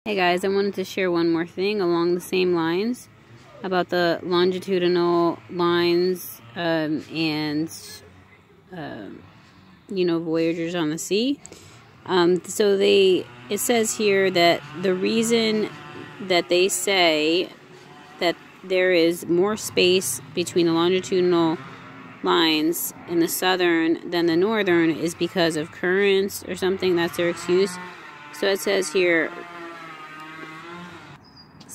Hey guys, I wanted to share one more thing along the same lines about the longitudinal lines voyagers on the sea. It says here that the reason that they say that there is more space between the longitudinal lines in the southern than the northern is because of currents or something. That's their excuse. So it says here,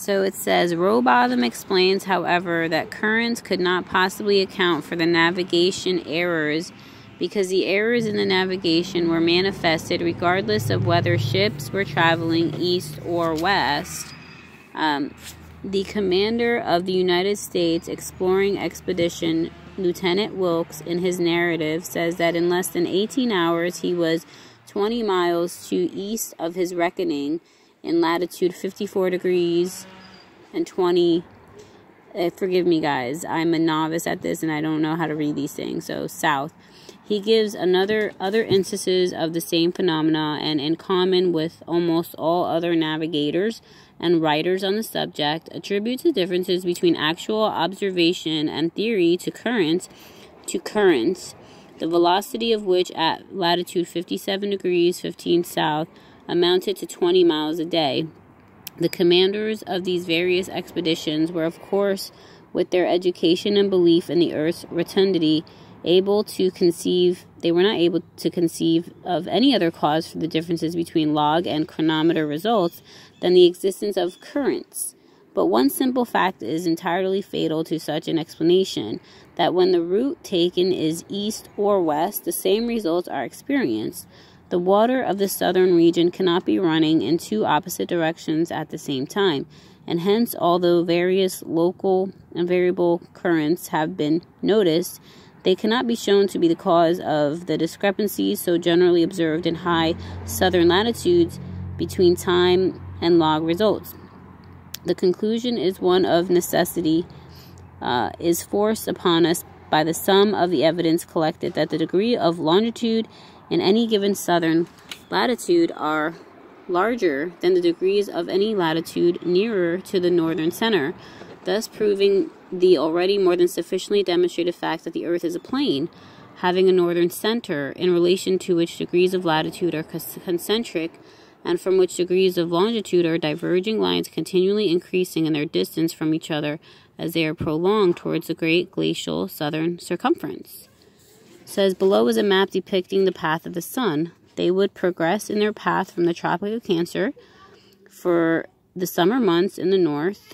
Rowbotham explains, however, that currents could not possibly account for the navigation errors because the errors in the navigation were manifested regardless of whether ships were traveling east or west. The commander of the United States Exploring Expedition, Lieutenant Wilkes, in his narrative, says that in less than 18 hours he was 20 miles to east of his reckoning in latitude 54 degrees and 20. Forgive me, guys. I'm a novice at this and I don't know how to read these things. So, south. He gives other instances of the same phenomena, and in common with almost all other navigators and writers on the subject, attributes the differences between actual observation and theory to currents, the velocity of which at latitude 57 degrees 15 south amounted to 20 miles a day. The commanders of these various expeditions were, of course, with their education and belief in the Earth's rotundity, they were not able to conceive of any other cause for the differences between log and chronometer results than the existence of currents. But one simple fact is entirely fatal to such an explanation, that when the route taken is east or west, the same results are experienced. The water of the southern region cannot be running in two opposite directions at the same time, and hence, although various local and variable currents have been noticed, they cannot be shown to be the cause of the discrepancies so generally observed in high southern latitudes between time and log results. The conclusion is one of necessity, is forced upon us by the sum of the evidence collected that the degree of longitude in any given southern latitude are larger than the degrees of any latitude nearer to the northern center, thus proving the already more than sufficiently demonstrated fact that the Earth is a plane, having a northern center, in relation to which degrees of latitude are concentric, and from which degrees of longitude are diverging lines continually increasing in their distance from each other as they are prolonged towards the great glacial southern circumference. It says, below is a map depicting the path of the sun. They would progress in their path from the Tropic of Cancer for the summer months in the north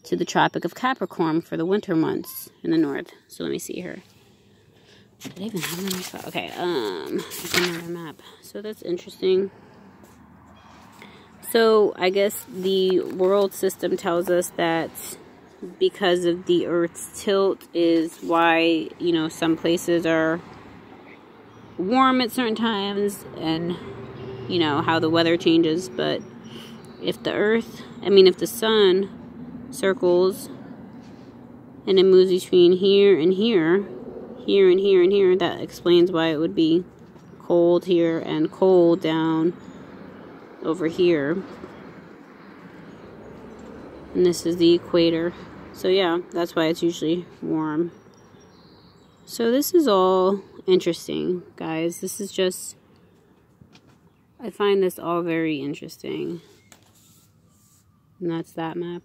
to the Tropic of Capricorn for the winter months in the north. So let me see here. Did I even have it on my phone? Okay, there's another map. So that's interesting. So I guess the world system tells us that because of the Earth's tilt is why, some places are warm at certain times and, how the weather changes. But if the sun circles and it moves between here and here, here and here and here, that explains why it would be cold here and cold down over here. And this is the equator. So yeah, that's why it's usually warm. So this is all interesting, guys. I find this all very interesting. And that's that map.